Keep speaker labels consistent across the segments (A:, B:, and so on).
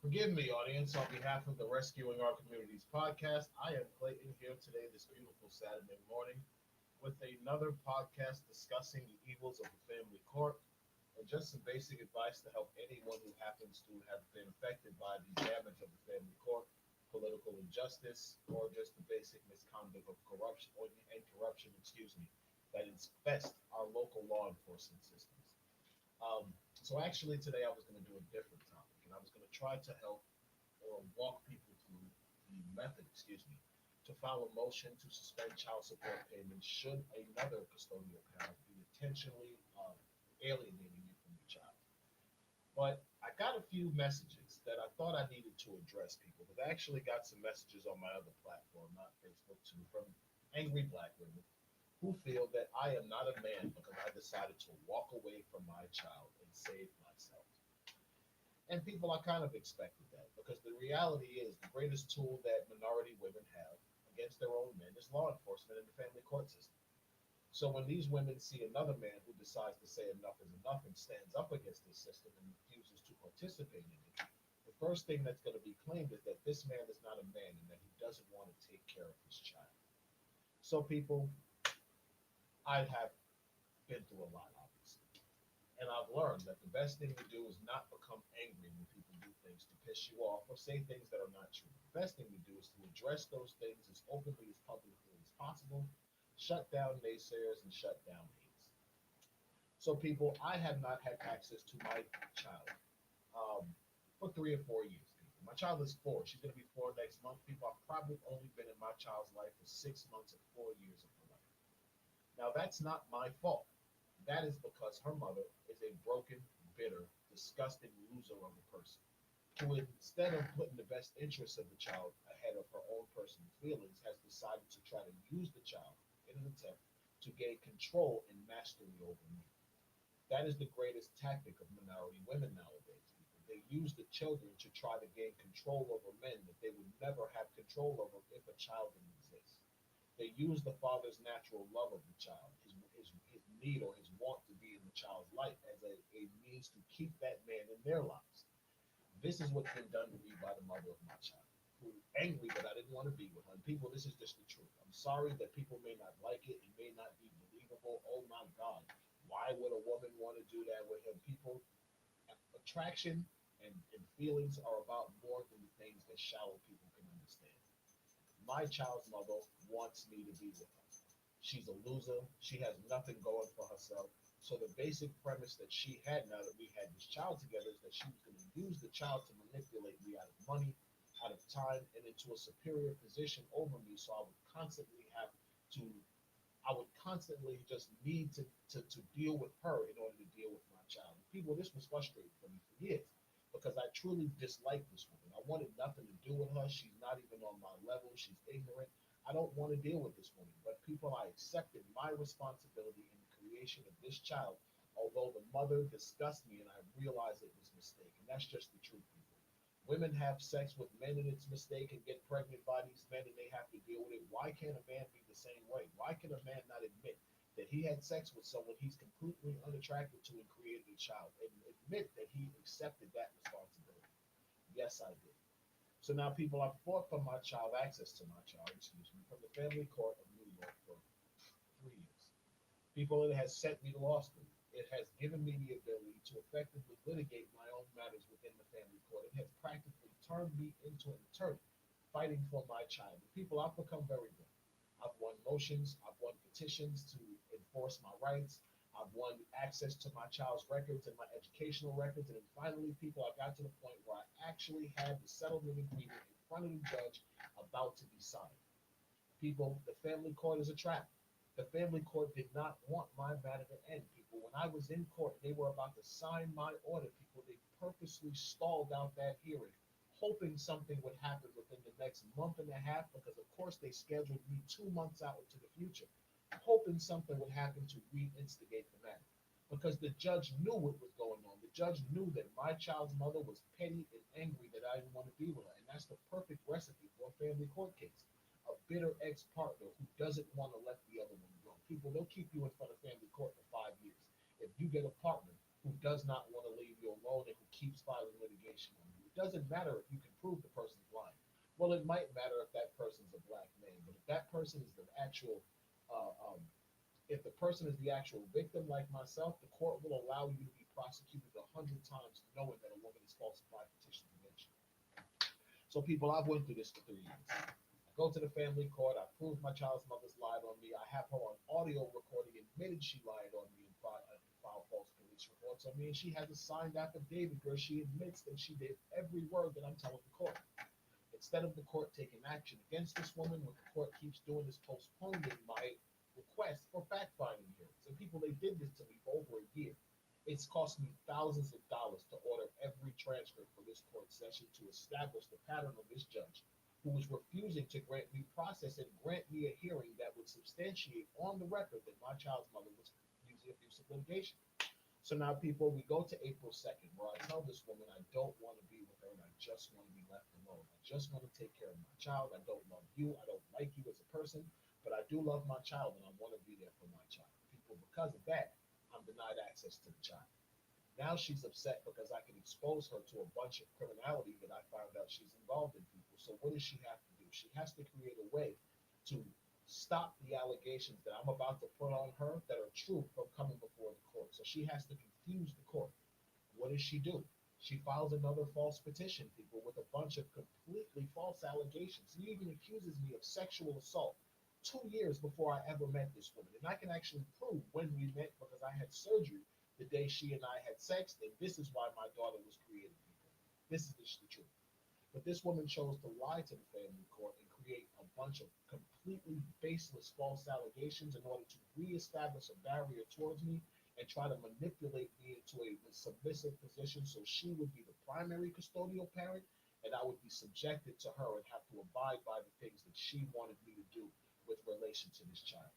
A: Forgive me, audience, on behalf of the Rescuing Our Communities podcast. I am Clayton here today, this beautiful Saturday morning, with another podcast discussing the evils of the family court and just some basic advice to help anyone who happens to have been affected by the damage of the family court, political injustice, or just the basic misconduct of corruption and corruption, that infest our local law enforcement systems. So actually today I was going to do a different topic, and I was going to try to help or walk people through the method, to file a motion to suspend child support payments should another custodial parent be intentionally alienating you from your child. But I got a few messages that I thought I needed to address people, because I actually got some messages on my other platform, not Facebook, too, from angry black women who feel that I am not a man because I decided to walk away from my child and save myself. And people are kind of expected that, because the reality is the greatest tool that minority women have against their own men is law enforcement and the family court system. So when these women see another man who decides to say enough is enough and stands up against this system and refuses to participate in it, the first thing that's going to be claimed is that this man is not a man and that he doesn't want to take care of his child. So people, I have been through a lot, obviously. And I've learned that the best thing to do is not become angry when people do things to piss you off or say things that are not true. The best thing to do is to address those things as openly as publicly as possible, shut down naysayers, and shut down hates. So, people, I have not had access to my child um, for 3 or 4 years. People, my child is 4. She's going to be 4 next month. People, I've probably only been in my child's life for 6 months and 4 years of her life. Now, that's not my fault. That is because her mother is a broken, bitter, disgusting loser of a person who, instead of putting the best interests of the child ahead of her own personal feelings, has decided to try to use the child in an attempt to gain control and mastery over me. That is the greatest tactic of minority women nowadays. They use the children to try to gain control over men that they would never have control over if a child didn't exist. They use the father's natural love of the child, his need or his want to be in the child's life as a means to keep that man in their lives. This is what's been done to me by the mother of my child, who angry that I didn't want to be with her. And people, this is just the truth. I'm sorry that people may not like it. It may not be believable. Oh my God, why would a woman want to do that with him? People, attraction and feelings are about more than the things that shallow people can understand. My child's mother wants me to be with her. She's a loser. She has nothing going for herself. So the basic premise that she had now that we had this child together is that she was going to use the child to manipulate me out of money, out of time, and into a superior position over me. So to, I would constantly just need to deal with her in order to deal with my child. And people, this was frustrating for me for years because I truly disliked this woman. I wanted nothing to do with her. She's not even on my level. She's ignorant. I don't want to deal with this woman. But people, I accepted my responsibility in the creation of this child, although the mother disgusted me and I realized it was a mistake. And that's just the truth, people. Women have sex with men and it's a mistake and get pregnant by these men and they have to deal with it. Why can't a man be the same way? Why can a man not admit that he had sex with someone he's completely unattracted to and created a child and admit that he accepted that responsibility? Yes, I did. So now, people, I've fought for my child, access to my child, from the family court of New York for 3 years. People, it has sent me to law school. It has given me the ability to effectively litigate my own matters within the family court. It has practically turned me into an attorney fighting for my child. And people, I've become very good. I've won motions, I've won petitions to enforce my rights. I've won access to my child's records and my educational records. And then finally, people, I got to the point where I actually had the settlement agreement in front of the judge about to be signed. People, the family court is a trap. The family court did not want my matter to end. People, when I was in court, they were about to sign my order. People, they purposely stalled out that hearing, hoping something would happen within the next month and a half, because of course they scheduled me 2 months out into the future, hoping something would happen to reinstigate the matter. Because the judge knew what was going on. The judge knew that my child's mother was petty and angry that I didn't want to be with her. And that's the perfect recipe for a family court case. A bitter ex-partner who doesn't want to let the other one go. People, they'll keep you in front of family court for 5 years. If you get a partner who does not want to leave you alone and who keeps filing litigation on you, it doesn't matter if you can prove the person's lying. Well, it might matter if that person's a black man, but if that person is the actual, uh, um, if the person is the actual victim, like myself, the court will allow you to be prosecuted 100 times, knowing that a woman has falsified petitions against you. So, people, I've went through this for 3 years. I go to the family court. I prove my child's mother's lied on me. I have her on audio recording, admitted she lied on me and filed false police reports on me. And she has a signed affidavit where she admits that she did every word that I'm telling the court. Instead of the court taking action against this woman, what the court keeps doing is postponing my request for fact finding hearings. And people, they did this to me for over a year. It's cost me thousands of dollars to order every transcript for this court session to establish the pattern of this judge who was refusing to grant me process and grant me a hearing that would substantiate on the record that my child's mother was using abusive litigation. So now, people, we go to April 2nd, where I tell this woman I don't want to be with her and I just want to be left alone. I just want to take care of my child. I don't love you. I don't like you as a person, but I do love my child and I want to be there for my child. People, because of that, I'm denied access to the child. Now she's upset because I can expose her to a bunch of criminality that I found out she's involved in, people. So what does she have to do? She has to create a way to stop the allegations that I'm about to put on her that are true from coming before the court. So she has to confuse the court. What does she do? She files another false petition, people, with a bunch of completely false allegations. She even accuses me of sexual assault 2 years before I ever met this woman. And I can actually prove when we met because I had surgery the day she and I had sex. And this is why my daughter was created, people. This is the truth. But this woman chose to lie to the family court and create a bunch of completely baseless false allegations in order to reestablish a barrier towards me and try to manipulate me into a submissive position so she would be the primary custodial parent and I would be subjected to her and have to abide by the things that she wanted me to do with relation to this child.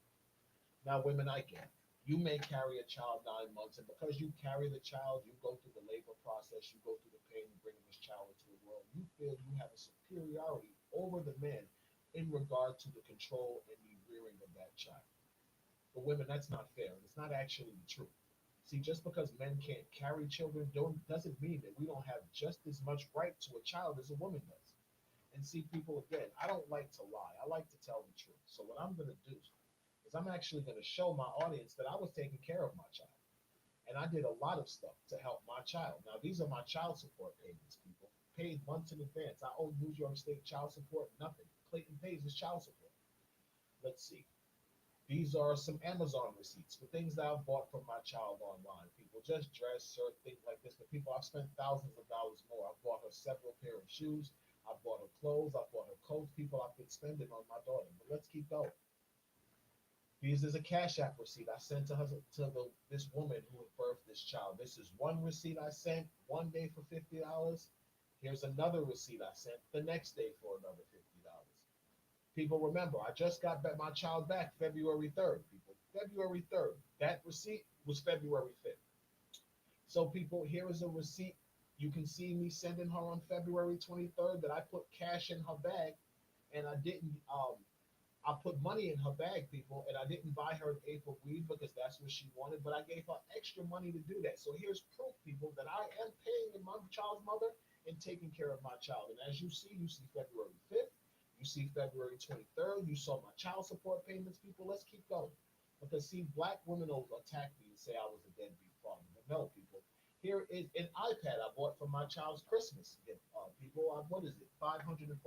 A: Now, women, I get it. You may carry a child 9 months, and because you carry the child, you go through the labor process, you go through the pain of bringing this child into the world. You feel you have a superiority over the man in regard to the control and the rearing of that child. But women, that's not fair, and it's not actually the truth. See, just because men can't carry children doesn't mean that we don't have just as much right to a child as a woman does. And see, people, again, I don't like to lie. I like to tell the truth. So what I'm going to do is I'm actually going to show my audience that I was taking care of my child. And I did a lot of stuff to help my child. Now, these are my child support payments, people. Paid months in advance. I owe New York State child support nothing. Clayton pays his child support. Let's see. These are some Amazon receipts for things that I've bought from my child online. People, just dress, shirt, things like this. But people, I've spent thousands of dollars more. I've bought her several pair of shoes. I've bought her clothes. I've bought her coats. People, I've been spending on my daughter. But let's keep going. This is a Cash App receipt I sent to her this woman who had birthed this child. This is one receipt I sent one day for $50. Here's another receipt I sent the next day for another $50. People, remember, I just got my child back February 3rd. People, February 3rd. That receipt was February 5th. So, people, here is a receipt. You can see me sending her on February 23rd that I put cash in her bag, and I didn't I put money in her bag, people, and I didn't buy her an eighth of weed because that's what she wanted, but I gave her extra money to do that. So here's proof, people, that I am paying my child's mother and taking care of my child. And as you see February 5th, you see February 23rd, you saw my child support payments, people. Let's keep going. Because, see, black women will attack me and say I was a deadbeat father. But no, people. Here is an iPad I bought for my child's Christmas gift. People, what is it? $547,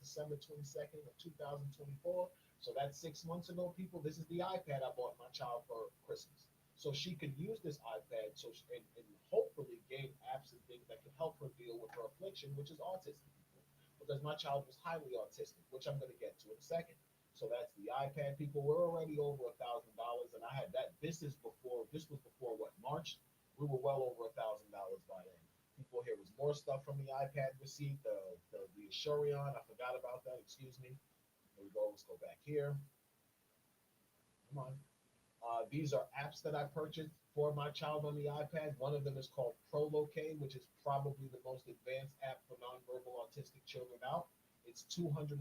A: December 22nd of 2024. So that's 6 months ago, people. This is the iPad I bought my child for Christmas. So she can use this iPad and hopefully gain apps and things that can help her deal with her affliction, which is autism, people. Because my child was highly autistic, which I'm going to get to in a second. So that's the iPad, people. We're already over $1,000, and I had that. This was before what, March? We were well over $1,000 by then. People, here was more stuff from the iPad receipt, the Assurion. I forgot about that. Excuse me. Here we go. Let's go back here. Come on. These are apps that I purchased for my child on the iPad. One of them is called ProLocate, which is probably the most advanced app for nonverbal autistic children out. It's $266,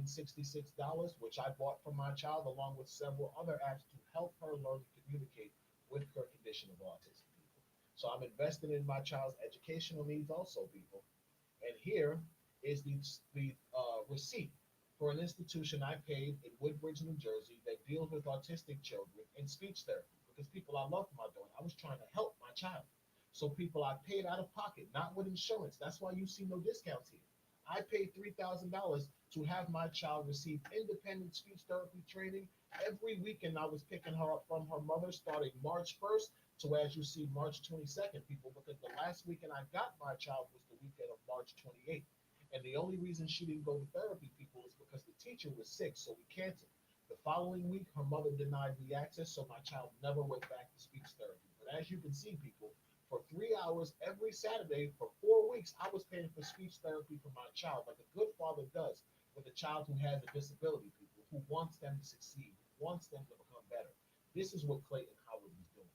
A: which I bought for my child, along with several other apps to help her learn to communicate with her condition of autism, people. So I'm investing in my child's educational needs also, people. And here is the receipt for an institution I paid in Woodbridge, New Jersey, that deals with autistic children in speech therapy. Because people, I love my daughter. I was trying to help my child. So people, I paid out of pocket, not with insurance. That's why you see no discounts here. I paid $3,000 to have my child receive independent speech therapy training. Every weekend I was picking her up from her mother starting March 1st to, as you see, March 22nd, people, because the last weekend I got my child was the weekend of March 28th. And the only reason she didn't go to therapy, people, is because the teacher was sick, so we canceled. The following week, her mother denied me access, so my child never went back to speech therapy. But as you can see, people, for 3 hours every Saturday for 4 weeks, I was paying for speech therapy for my child, like a good father does with a child who has a disability, people, who wants them to succeed, who wants them to become better. This is what Clayton Howard was doing.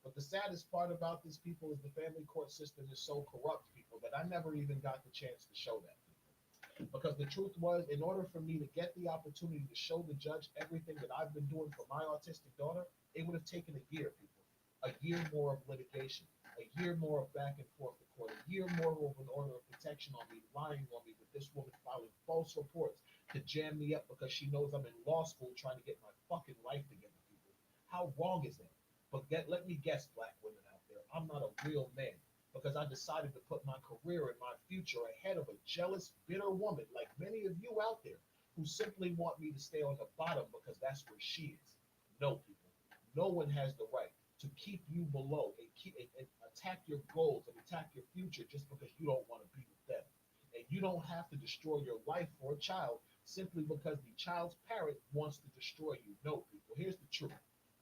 A: But the saddest part about this, people, is the family court system is so corrupt, people, that I never even got the chance to show that, people. Because the truth was, in order for me to get the opportunity to show the judge everything that I've been doing for my autistic daughter, it would have taken a year, people. A year more of litigation, a year more of back and forth to court, a year more of an order of protection on me, lying on me with this woman filing false reports to jam me up because she knows I'm in law school trying to get my fucking life together, people. How wrong is that? But let me guess, black women out there, I'm not a real man because I decided to put my career and my future ahead of a jealous, bitter woman like many of you out there who simply want me to stay on the bottom because that's where she is. No, people. No one has the right to keep you below and attack your goals and attack your future just because you don't want to be with them. And you don't have to destroy your life for a child simply because the child's parent wants to destroy you. No, people. Here's the truth.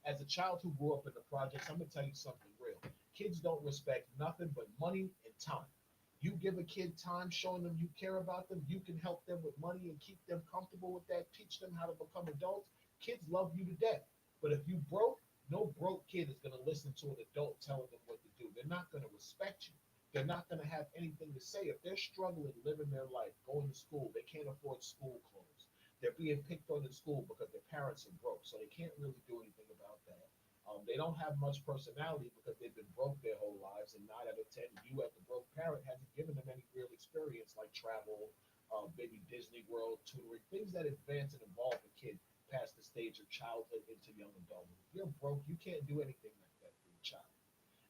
A: As a child who grew up in the projects, I'm gonna tell you something real. Kids don't respect nothing but money and time. You give a kid time, showing them you care about them, you can help them with money and keep them comfortable with that, teach them how to become adults. Kids love you to death. But if you broke, no broke kid is gonna listen to an adult telling them what to do. They're not gonna respect you. They're not gonna have anything to say. If they're struggling living their life, going to school, they can't afford school clothes. They're being picked on in school because their parents are broke, so they can't really do anything about that. They don't have much personality because they've been broke their whole lives, and 9 out of 10, you as the broke parent hasn't given them any real experience like travel, maybe Disney World, tutoring, things that advance and evolve a kid past the stage of childhood into young adulthood. If you're broke, you can't do anything like that for your child.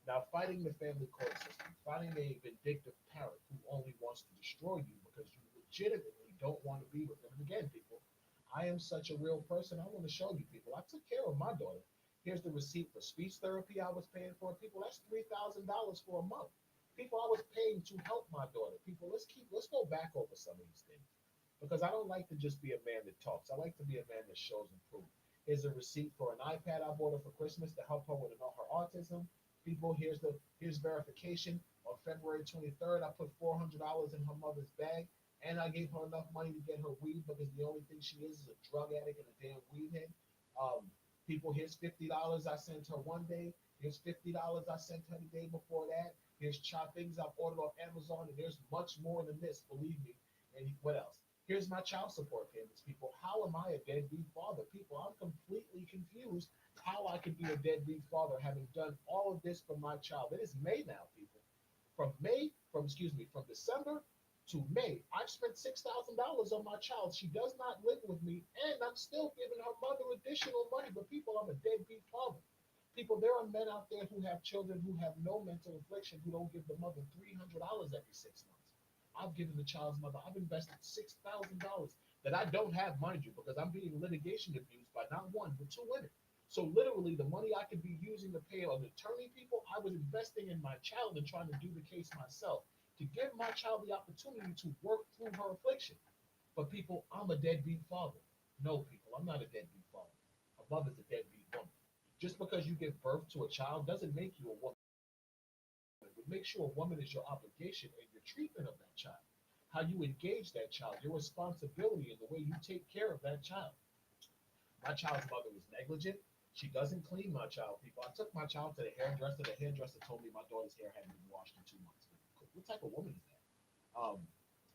A: Now, fighting the family court system, fighting a vindictive parent who only wants to destroy you because you legitimately don't want to be with them. And again, people, I am such a real person. I want to show you, people. I took care of my daughter. Here's the receipt for speech therapy I was paying for. People, that's $3,000 for a month. People, I was paying to help my daughter. People, let's go back over some of these things because I don't like to just be a man that talks. I like to be a man that shows and proves. Here's a receipt for an iPad I bought her for Christmas to help her with her autism. People, here's verification. On February 23rd, I put $400 in her mother's bag, and I gave her enough money to get her weed because the only thing she is a drug addict and a damn weed head. Um, People, here's $50 I sent her one day. Here's $50 I sent her the day before that. Here's things I've ordered off Amazon, and there's much more than this, believe me. And what else? Here's my child support payments, people. How am I a deadbeat father? People, I'm completely confused how I could be a deadbeat father having done all of this for my child. It is May now, people. From December to May, I've spent $6,000 on my child. She does not live with me, and I'm still giving her mother additional money. But people, I'm a deadbeat father. People, there are men out there who have children who have no mental affliction who don't give the mother $300 every 6 months. I've given the child's mother, I've invested $6,000 that I don't have, mind you, because I'm being litigation abused by not one, but two women. So literally, the money I could be using to pay an attorney, people, I was investing in my child and trying to do the case myself to give my child the opportunity to work through her affliction. But people, I'm a deadbeat father. No, people, I'm not a deadbeat father. A mother's a deadbeat woman. Just because you give birth to a child doesn't make you a woman. What makes you a woman is your obligation and your treatment of that child, how you engage that child, your responsibility, and the way you take care of that child. My child's mother was negligent. She doesn't clean my child, people. I took my child to the hairdresser. The hairdresser told me my daughter's hair hadn't been washed in 2 months. What type of woman is that? Um,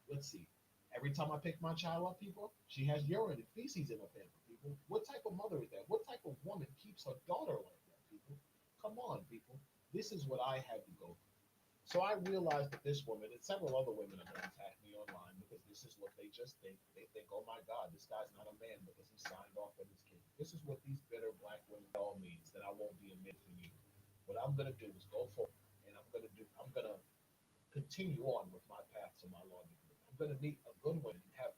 A: let's see. Every time I pick my child up, people, she has urine and feces in her pamper, people. What type of mother is that? What type of woman keeps her daughter like that, people? Come on, people. This is what I had to go through. So I realized that this woman and several other women are going to attack me online because this is what they just think. They think, oh my God, this guy's not a man because he signed off on his kid. This is what these bitter black women all means that I won't be a man for you. What I'm going to do is go forward and I'm going to continue on with my path to my law degree. I'm going to meet a good woman and have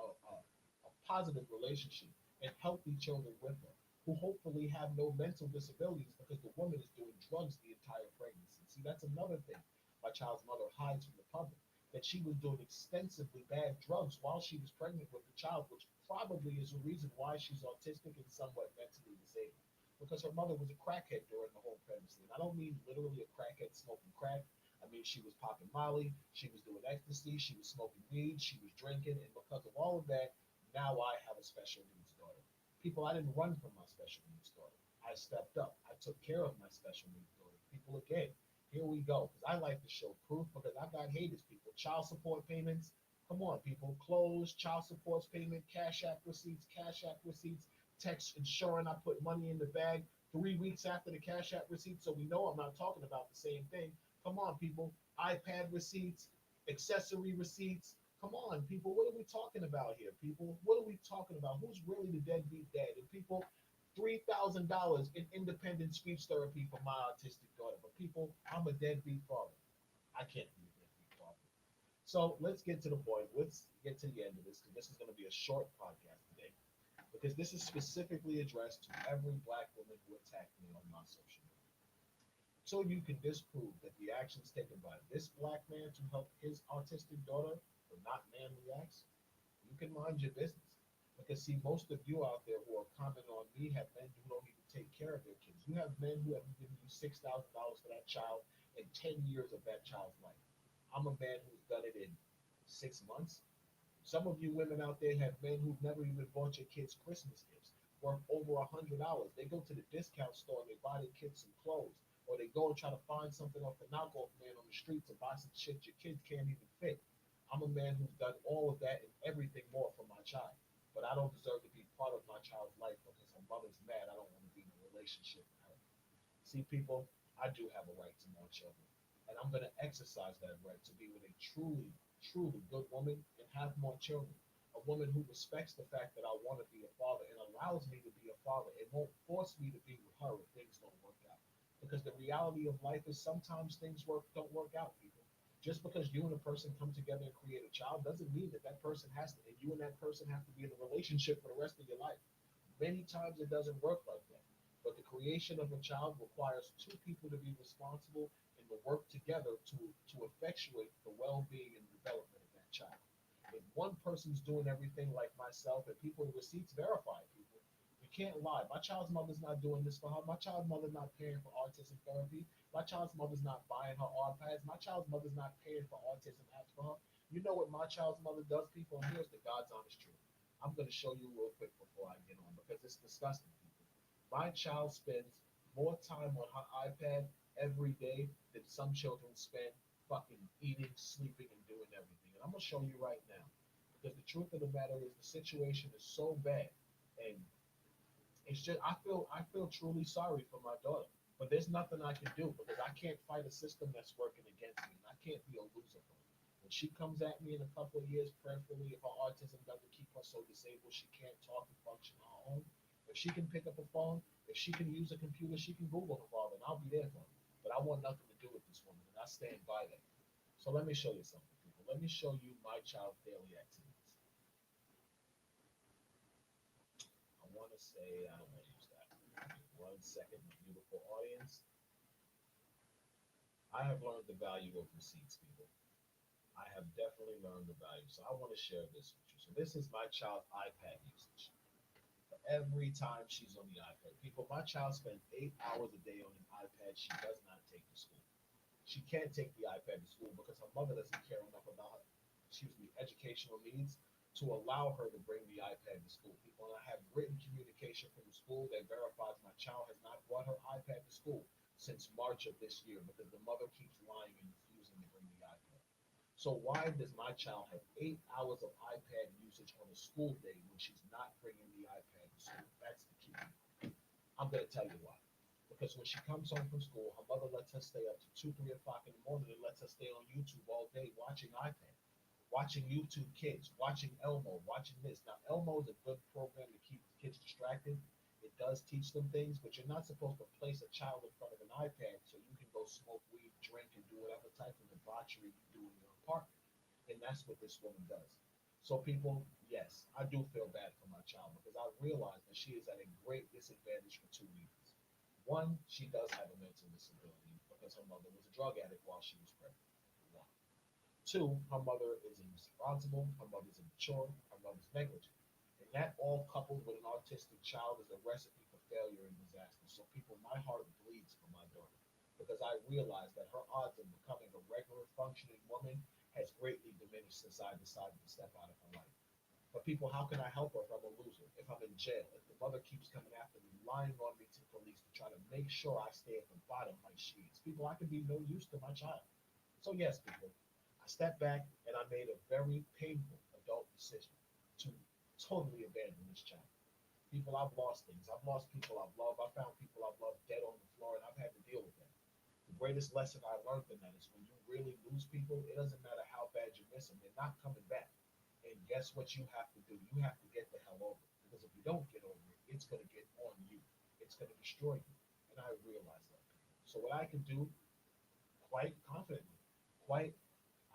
A: a positive relationship and healthy children with her who hopefully have no mental disabilities because the woman is doing drugs the entire pregnancy. See, that's another thing my child's mother hides from the public, that she was doing extensively bad drugs while she was pregnant with the child, which probably is the reason why she's autistic and somewhat mentally disabled. Because her mother was a crackhead during the whole pregnancy. And I don't mean literally a crackhead smoking crack. I mean, she was popping Molly, she was doing ecstasy, she was smoking weed, she was drinking, and because of all of that, now I have a special needs daughter. People, I didn't run from my special needs daughter. I stepped up. I took care of my special needs daughter. People, again, here we go. Because I like to show proof because I got haters, people. Child support payments. Come on, people. Clothes, child support payment, cash app receipts, text ensuring I put money in the bag 3 weeks after the cash app receipt. So we know I'm not talking about the same thing. Come on, people. iPad receipts, accessory receipts. Come on, people. What are we talking about here, people? What are we talking about? Who's really the deadbeat dad? And people, $3,000 in independent speech therapy for my autistic daughter. But people, I'm a deadbeat father. I can't be a deadbeat father. So let's get to the point. Let's get to the end of this because this is going to be a short podcast today. Because this is specifically addressed to every black woman who attacked me on my social media. So you can disprove that the actions taken by this black man to help his autistic daughter were not manly acts, you can mind your business. Because see, most of you out there who are commenting on me have men who don't even take care of their kids. You have men who have given you $6,000 for that child in 10 years of that child's life. I'm a man who's done it in 6 months. Some of you women out there have men who've never even bought your kids Christmas gifts worth over $100. They go to the discount store and they buy their kids some clothes, or they go and try to find something off the knockoff man on the streets and buy some shit your kids can't even fit. I'm a man who's done all of that and everything more for my child. But I don't deserve to be part of my child's life because her mother's mad. I don't want to be in a relationship with her. See, people, I do have a right to more children. And I'm going to exercise that right to be with a truly, truly good woman and have more children. A woman who respects the fact that I want to be a father and allows me to be a father. It won't force me to be with her if things don't work out. Because the reality of life is sometimes things don't work out, people. Just because you and a person come together and create a child doesn't mean that that person has to, and you and that person have to be in a relationship for the rest of your life. Many times it doesn't work like that. But the creation of a child requires two people to be responsible and to work together to effectuate the well-being and development of that child. If one person's doing everything like myself, and people in receipts verify people, you can't lie. My child's mother's not doing this for her. My child's mother's not paying for autism therapy. My child's mother's not buying her iPads. My child's mother's not paying for autism apps for her. You know what my child's mother does, people? And here's the God's honest truth. I'm going to show you real quick before I get on because it's disgusting, people. My child spends more time on her iPad every day than some children spend fucking eating, sleeping, and doing everything. And I'm going to show you right now because the truth of the matter is the situation is so bad. And it's just I feel truly sorry for my daughter. But there's nothing I can do because I can't fight a system that's working against me. And I can't be a loser for her. When she comes at me in a couple of years, prayerfully, if her autism doesn't keep her so disabled she can't talk and function on her own, if she can pick up a phone, if she can use a computer, she can Google her father, and I'll be there for her. But I want nothing to do with this woman, and I stand by that. So let me show you something, people. Let me show you my child's daily activities. I want to say, I don't want to use that. 1 second, beautiful audience. I have learned the value of receipts, people. I have definitely learned the value. So I want to share this with you. So this is my child's iPad usage. For every time she's on the iPad. People, my child spends 8 hours a day on an iPad she does not take to school. She can't take the iPad to school because her mother doesn't care enough about her, educational needs to allow her to bring the iPad to school. People, and I have written communication from the school that verifies my child has not brought her iPad to school since March of this year because the mother keeps lying and refusing to bring the iPad. So why does my child have 8 hours of iPad usage on a school day when she's not bringing the iPad to school? That's the key. I'm going to tell you why. Because when she comes home from school, her mother lets her stay up to 2, 3 o'clock in the morning and lets her stay on YouTube all day watching iPad, watching YouTube Kids, watching Elmo, watching this. Now, Elmo is a good program to keep kids distracted. It does teach them things, but you're not supposed to place a child in front of an iPad so you can go smoke weed, drink, and do whatever type of debauchery you do in your apartment. And that's what this woman does. So, people, yes, I do feel bad for my child because I realize that she is at a great disadvantage for two reasons. One, she does have a mental disability because her mother was a drug addict while she was pregnant. One. Two, her mother is irresponsible, her mother's immature, her mother's negligent. And that all coupled with an autistic child is a recipe for failure and disaster. So, people, my heart bleeds for my daughter because I realize that her odds of becoming a regular functioning woman has greatly diminished since I decided to step out of her life. But people, how can I help her if I'm a loser? If I'm in jail? If the mother keeps coming after me, lying on me to the police to try to make sure I stay at the bottom like she is? People, I can be no use to my child. So yes, people, I stepped back and I made a very painful adult decision to totally abandon this child. People, I've lost things. I've lost people I've loved. I found people I've loved dead on the floor, and I've had to deal with that. The greatest lesson I learned in that is when you really lose people, it doesn't matter how bad you miss them, they're not coming back. And guess what you have to do? You have to get the hell over it. Because if you don't get over it, it's going to get on you. It's going to destroy you. And I realize that. So what I can do quite confidently, quite,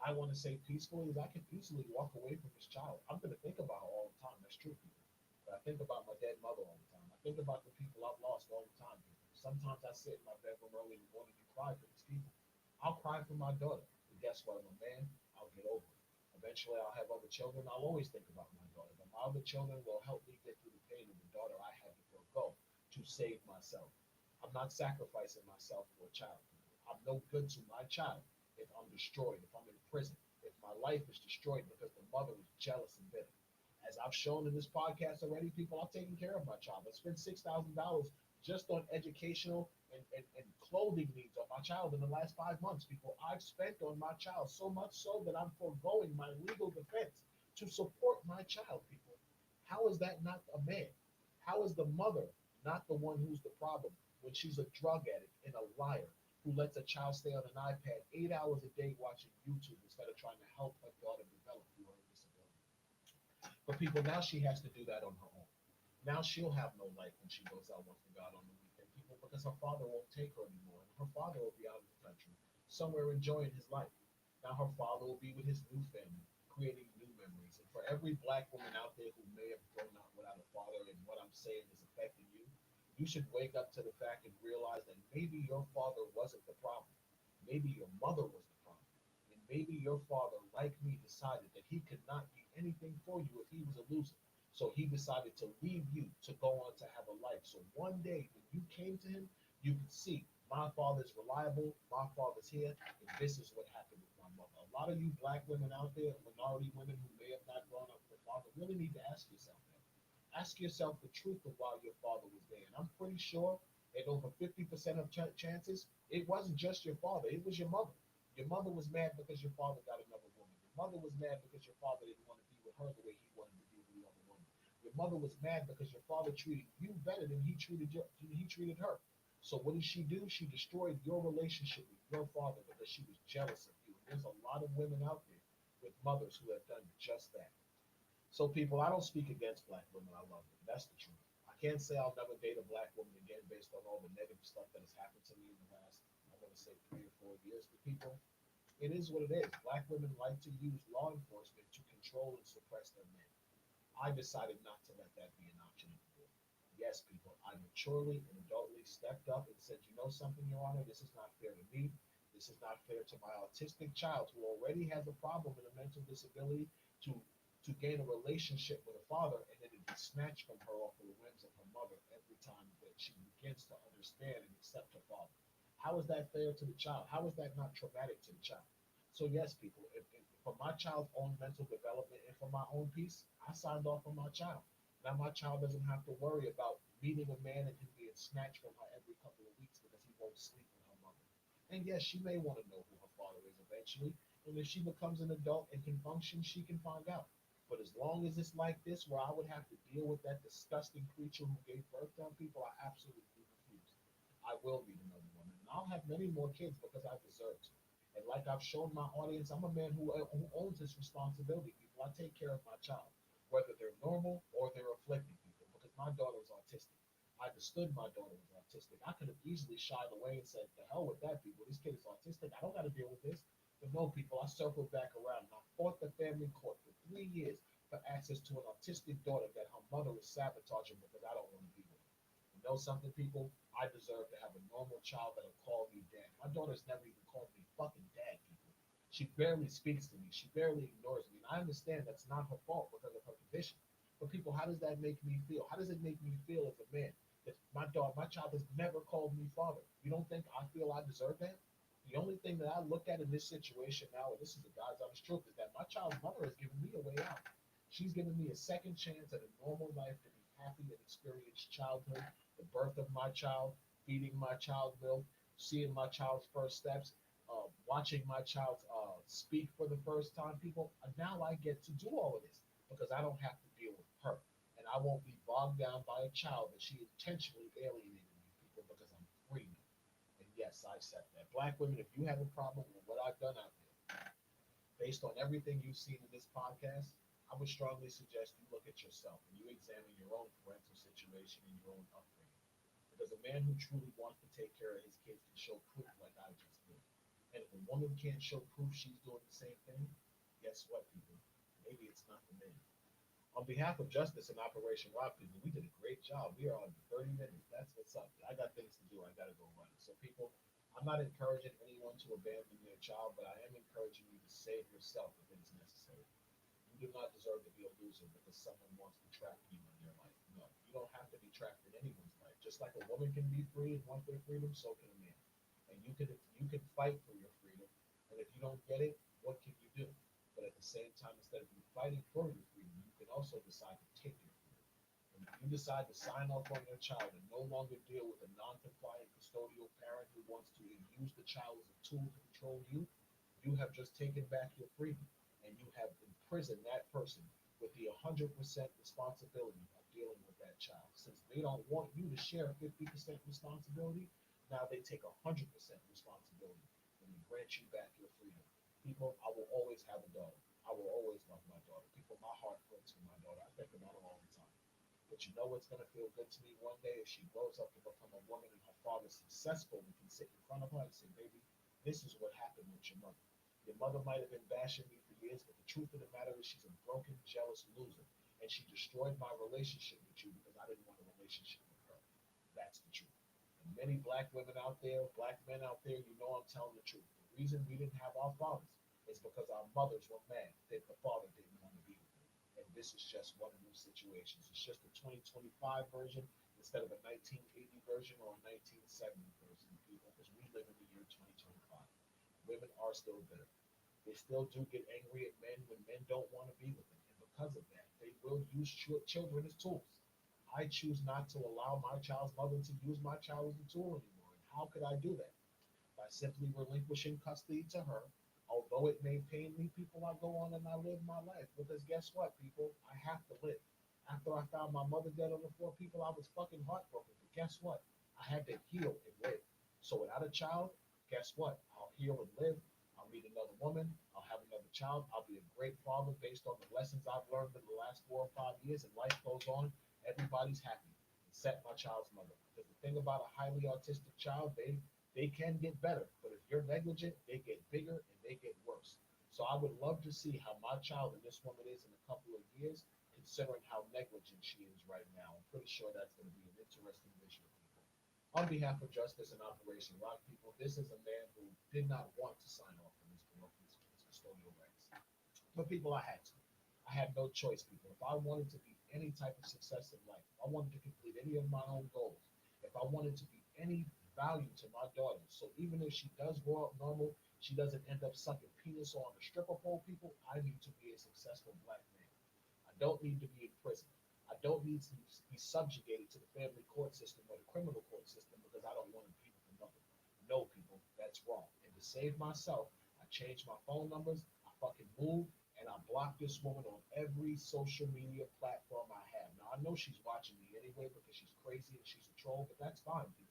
A: I want to say peacefully, is I can easily walk away from this child. I'm going to think about her all the time. That's true, people. But I think about my dead mother all the time. I think about the people I've lost all the time, people. Sometimes I sit in my bedroom early in the morning and cry for these people. I'll cry for my daughter. But guess what? I'm a man. I'll get over it. Eventually, I'll have other children. I'll always think about my daughter. But my other children will help me get through the pain of the daughter I had to forego to save myself. I'm not sacrificing myself for a child. I'm no good to my child if I'm destroyed, if I'm in prison, if my life is destroyed because the mother is jealous and bitter. As I've shown in this podcast already, people, I've taken care of my child. I spent $6,000 just on educational and clothing needs on my child in the last 5 months. People, I've spent on my child so much so that I'm foregoing my legal defense to support my child. People, how is that not a man? How is the mother not the one who's the problem when she's a drug addict and a liar who lets a child stay on an iPad 8 hours a day watching YouTube instead of trying to help her daughter develop through her disability? But people, now she has to do that on her own. Now she'll have no life when she goes out once to God on the weekend, people, because her father won't take her anymore. And her father will be out of the country, somewhere enjoying his life. Now her father will be with his new family, creating new memories. And for every black woman out there who may have grown up without a father and what I'm saying is affecting you, you should wake up to the fact and realize that maybe your father wasn't the problem. Maybe your mother was the problem. And maybe your father, like me, decided that he could not be anything for you if he was a loser. So he decided to leave you to go on to have a life. So one day when you came to him, you could see my father's reliable, my father's here, and this is what happened with my mother. A lot of you black women out there, minority women who may have not grown up with a father, really need to ask yourself that. Ask yourself the truth of why your father was there. And I'm pretty sure at over 50% of chances, it wasn't just your father, it was your mother. Your mother was mad because your father got another woman. Your mother was mad because your father didn't want to be with her the way he wanted to be with the other woman. Your mother was mad because your father treated you better than he treated her. So what did she do? She destroyed your relationship with your father because she was jealous of you. And there's a lot of women out there with mothers who have done just that. So, people, I don't speak against black women. I love them. That's the truth. I can't say I'll never date a black woman again based on all the negative stuff that has happened to me in the last, I'm going to say, 3 or 4 years. But, people, it is what it is. Black women like to use law enforcement to control and suppress their men. I decided not to let that be an option anymore. Yes, people, I maturely and adultly stepped up and said, you know something, Your Honor, this is not fair to me. This is not fair to my autistic child who already has a problem with a mental disability to gain a relationship with a father and then to be snatched from her off of the whims of her mother every time that she begins to understand and accept her father. How is that fair to the child? How is that not traumatic to the child? So yes, people, if for my child's own mental development and for my own peace, I signed off on my child. Now my child doesn't have to worry about meeting a man and him being snatched from her every couple of weeks because he won't sleep with her mother. And yes, she may want to know who her father is eventually. And if she becomes an adult and can function, she can find out. But as long as it's like this, where I would have to deal with that disgusting creature who gave birth to people, I absolutely refuse. I will meet another woman, and I'll have many more kids because I deserve to. And like I've shown my audience, I'm a man who owns this responsibility. People, I take care of my child, whether they're normal or they're afflicted. People, because my daughter was autistic. I understood my daughter was autistic. I could have easily shied away and said, "The hell with that, people. This kid is autistic. I don't got to deal with this." But no, people, I circled back around and I fought the family court for 3 years for access to an autistic daughter that her mother was sabotaging because I don't want to be with her. You know something, people? I deserve to have a normal child that'll call me dad. My daughter's never even called me fucking dad, people. She barely speaks to me. She barely ignores me. And I understand that's not her fault because of her condition. But people, how does that make me feel? How does it make me feel as a man that my child has never called me father? You don't think I feel I deserve that? The only thing that I look at in this situation now, and this is the God's honest truth, is that my child's mother has given me a way out. She's given me a second chance at a normal life to be happy and experience childhood, the birth of my child, feeding my child milk, seeing my child's first steps, watching my child speak for the first time. People, now I get to do all of this because I don't have to deal with her. And I won't be bogged down by a child that she intentionally alienated me, people, because I'm free now. And yes, I said that. Black women, if you have a problem with what I've done out there, based on everything you've seen in this podcast, I would strongly suggest you look at yourself and you examine your own parental situation and your own upbringing. Because a man who truly wants to take care of his kids can show proof like I just did. And if a woman can't show proof she's doing the same thing, guess what, people? Maybe it's not the man. On behalf of Justice and Operation Rock, people, we did a great job. We are on 30 minutes. That's what's up. I got things to do. I got to go run. So, people, I'm not encouraging anyone to abandon their child, but I am encouraging you to save yourself if it is necessary. You do not deserve to be a loser because someone wants to trap you in their life. No, you don't have to be trapped in anyone's life. Just like a woman can be free and want their freedom, so can a man. And you can fight for your freedom. And if you don't get it, what can you do? But at the same time, instead of you fighting for your freedom, you can also decide to take your freedom. And if you decide to sign off on your child and no longer deal with a non-compliant custodial parent who wants to use the child as a tool to control you have just taken back your freedom and you have imprisoned that person with the 100% responsibility of dealing with that child. Since they don't want you to share 50% responsibility, now they take 100% responsibility and they grant you back your freedom. People, I will always have a daughter. I will always love my daughter. People, my heart breaks for my daughter. I think about her all the time. But you know what's going to feel good to me one day if she grows up to become a woman and her father's successful and can sit in front of her and say, "Baby, this is what happened with your mother. Your mother might have been bashing me for years, but the truth of the matter is she's a broken, jealous loser. And she destroyed my relationship with you because I didn't want a relationship with her." That's the truth. And many black women out there, black men out there, you know I'm telling the truth. The reason we didn't have our fathers is because our mothers were mad that the father didn't want to be with them. And this is just one of those situations. It's just a 2025 version instead of a 1980 version or a 1970 version, people, because we live in the year 2025. Women are still bitter. They still do get angry at men when men don't want to be with them. And because of that, they will use children as tools. I choose not to allow my child's mother to use my child as a tool anymore. And how could I do that? By simply relinquishing custody to her. Although it may pain me, people, I go on and I live my life. Because guess what, people? I have to live. After I found my mother dead on the floor, people, I was fucking heartbroken. But guess what? I had to heal and live. So without a child, guess what? I'll heal and live. I'll meet another woman. I'll have another child. I'll be a great father based on the lessons I've learned in the last 4 or 5 years. And life goes on. Everybody's happy except my child's mother. Because the thing about a highly autistic child, they can get better, but if you're negligent, they get bigger and they get worse. So I would love to see how my child and this woman is in a couple of years, considering how negligent she is right now. I'm pretty sure that's going to be an interesting visual, people. On behalf of Justice and Operation Rock, people, this is a man who did not want to sign off on his custodial rights. But people, I had to. I had no choice, people. If I wanted to be any type of success in life, if I wanted to complete any of my own goals, if I wanted to be any value to my daughter, so even if she does grow up normal, she doesn't end up sucking penis on a stripper pole, people, I need to be a successful black man. I don't need to be in prison. I don't need to be subjugated to the family court system or the criminal court system because I don't want to be with another. No, people, that's wrong. And to save myself, I changed my phone numbers, I fucking moved, and I blocked this woman on every social media platform I have. Now, I know she's watching me anyway because she's crazy and she's a troll, but that's fine, people.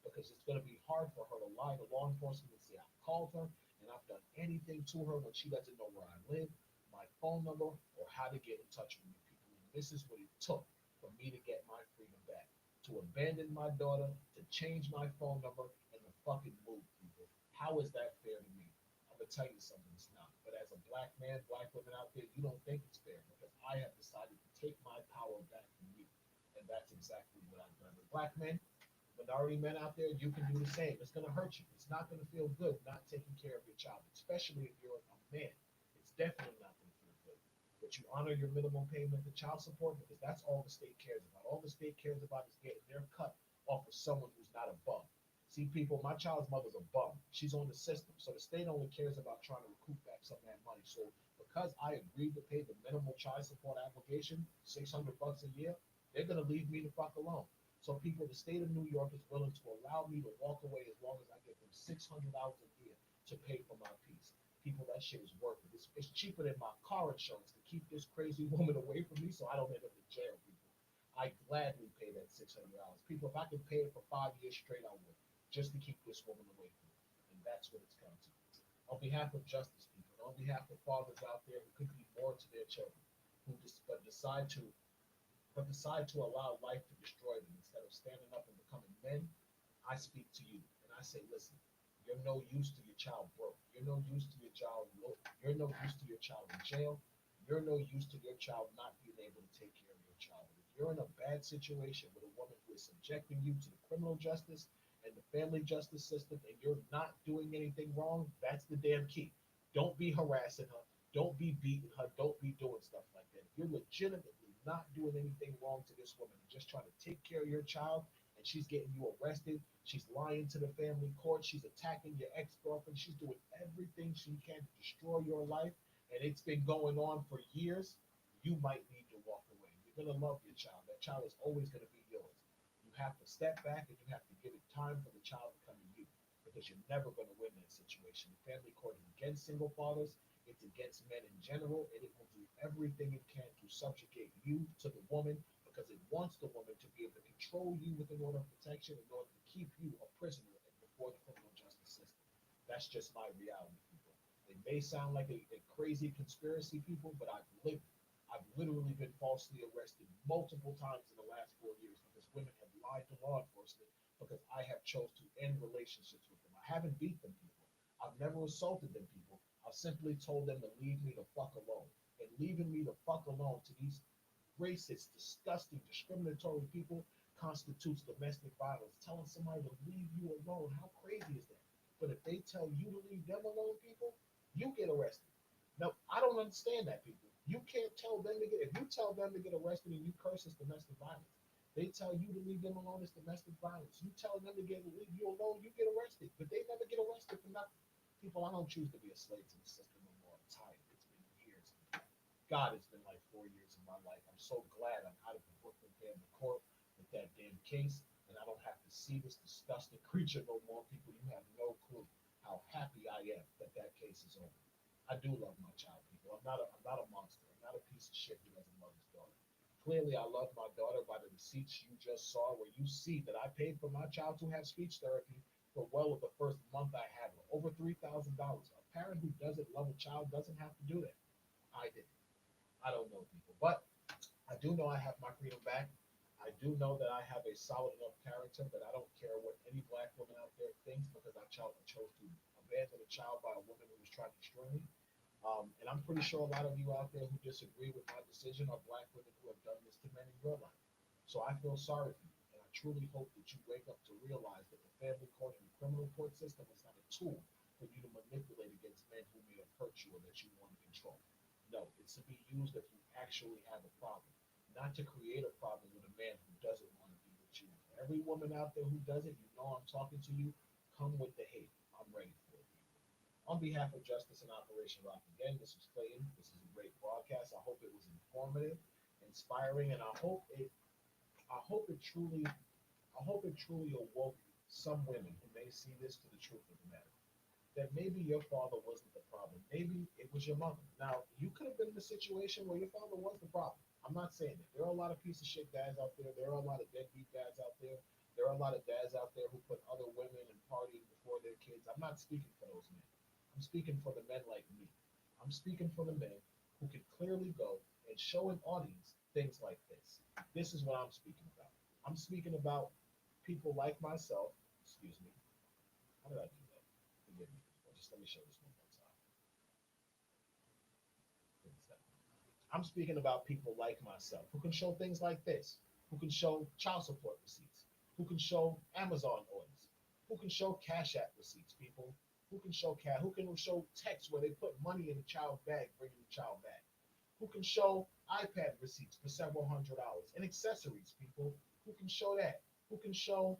A: because it's going to be hard for her to lie to law enforcement and say I called her and I've done anything to her when she doesn't know where I live, my phone number, or how to get in touch with me, people. And this is what it took for me to get my freedom back. To abandon my daughter, to change my phone number, and to fucking move, people. How is that fair to me? I'm gonna tell you something, it's not. But as a black man, black woman out there, you don't think it's fair because I have decided to take my power back from you. And that's exactly what I've done. With black men, minority men out there, you can do the same. It's gonna hurt you. It's not gonna feel good not taking care of your child, especially if you're a man. It's definitely not gonna feel good. But you honor your minimum payment to child support because that's all the state cares about. All the state cares about is getting their cut off of someone who's not a bum. See, people, my child's mother's a bum. She's on the system. So the state only cares about trying to recoup back some of that money. So because I agreed to pay the minimal child support obligation, $600 a year, they're going to leave me the fuck alone. So people, the state of New York is willing to allow me to walk away as long as I give them $600 a year to pay for my piece. People, that shit is worth it. It's cheaper than my car insurance to keep this crazy woman away from me so I don't end up in jail, people. I gladly pay that $600. People, if I could pay it for 5 years straight, I would, just to keep this woman away from me. And that's what it's come to. On behalf of justice, people, and on behalf of fathers out there who could be more to their children, who decide to allow life to destroy them instead of standing up and becoming men, I speak to you and I say, listen, you're no use to your child broke. You're no use to your child. You're no use to your child in jail. You're no use to your child not being able to take care of your child. If you're in a bad situation with a woman who is subjecting you to the criminal justice and the family justice system, and you're not doing anything wrong, that's the damn key. Don't be harassing her. Don't be beating her. Don't be doing stuff like that. If you're legitimately not doing anything wrong to this woman, just trying to take care of your child, and she's getting you arrested, she's lying to the family court, she's attacking your ex-girlfriend, she's doing everything she can to destroy your life, and it's been going on for years, you might need to walk away. You're going to love your child. That child is always going to be yours. You have to step back and you have to give it time for the child to come to you because you're never going to win that situation. The family court is against single fathers. It's against men in general, and it will do everything it can to subjugate you to the woman because it wants the woman to be able to control you with an order of protection in order to keep you a prisoner before the criminal justice system. That's just my reality, people. It may sound like a crazy conspiracy, people, but I've lived it. I've literally been falsely arrested multiple times in the last 4 years because women have lied to law enforcement because I have chose to end relationships with them. I haven't beat them, people. I've never assaulted them, people. I've simply told them to leave me the fuck alone. And leaving me the fuck alone to these racist, disgusting, discriminatory people constitutes domestic violence. Telling somebody to leave you alone, how crazy is that? But if they tell you to leave them alone, people, you get arrested. No, I don't understand that, people. You can't tell them to get, if you tell them to get arrested and you curse, it's domestic violence. They tell you to leave them alone, it's domestic violence. You tell them to leave you alone, you get arrested. But they never get arrested for nothing. People, I don't choose to be a slave to the system no more. I'm tired. It's been years. God, it's been like 4 years of my life. I'm so glad I'm out of the Brooklyn family court with that damn case, and I don't have to see this disgusting creature no more. People, you have no clue how happy I am that that case is over. I do love my child, people. I'm not a monster. I'm not a piece of shit who doesn't love his daughter. Clearly, I love my daughter by the receipts you just saw, where you see that I paid for my child to have speech therapy for well over the first month I had her, over $3,000. A parent who doesn't love a child doesn't have to do that. I did. I don't know, people, but I do know I have my freedom back. I do know that I have a solid enough character that I don't care what any black woman out there thinks because I chose to abandon a child by a woman who was trying to destroy me. And I'm pretty sure a lot of you out there who disagree with my decision are black women who have done this to men in your life. So I feel sorry for you. And I truly hope that you wake up to realize that the family court and the criminal court system is not a tool for you to manipulate against men who may have hurt you or that you want to control. No, it's to be used if you actually have a problem, not to create a problem with a man who doesn't want to be with you. For every woman out there who does it, you know I'm talking to you. Come with the hate. I'm ready for it. On behalf of Justice and Operation Rock again, this was Clayton. This is a great broadcast. I hope it was informative, inspiring, and I hope it truly awoke some women who may see this to the truth of the matter. That maybe your father wasn't the problem. Maybe it was your mother. Now, you could have been in a situation where your father was the problem. I'm not saying that. There are a lot of piece of shit dads out there. There are a lot of deadbeat dads out there. There are a lot of dads out there who put other women and partying before their kids. I'm not speaking for those men. I'm speaking for the men like me. I'm speaking for the men who can clearly go and show an audience things like this. This is what I'm speaking about. I'm speaking about people like myself. Excuse me. How did I do that? Forgive me. Just let me show this one more time. I'm speaking about people like myself who can show things like this, who can show child support receipts, who can show Amazon orders, who can show Cash App receipts, people, who can show texts where they put money in the child bag, bringing the child back, who can show iPad receipts for several $100s and accessories, people, who can show that, who can show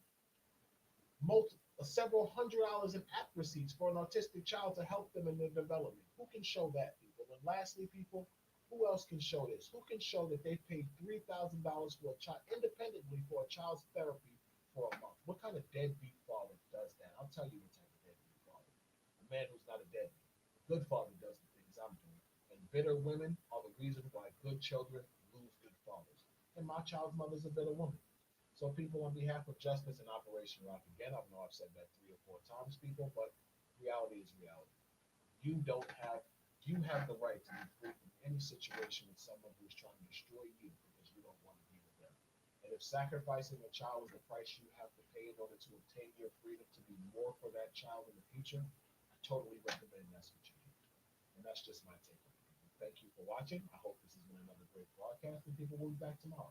A: several $100s in app receipts for an autistic child to help them in their development. Who can show that, people? And lastly, people, who else can show this? Who can show that they paid $3,000 for a child independently for a child's therapy for a month? What kind of deadbeat father does that? I'll tell you what type of deadbeat father. A man who's not a deadbeat. A good father does the things I'm doing. And bitter women are the reason why good children lose good fathers. And my child's mother's a bitter woman. So, people, on behalf of Justice and Operation Rock, again, I know I've said that 3 or 4 times, people, but reality is reality. You don't have you have the right to be free from any situation with someone who's trying to destroy you because you don't want to be with them. And if sacrificing a child is the price you have to pay in order to obtain your freedom to be more for that child in the future, I totally recommend that's what you do. And that's just my take on it. Thank you for watching. I hope this has been another great broadcast, and people will be back tomorrow.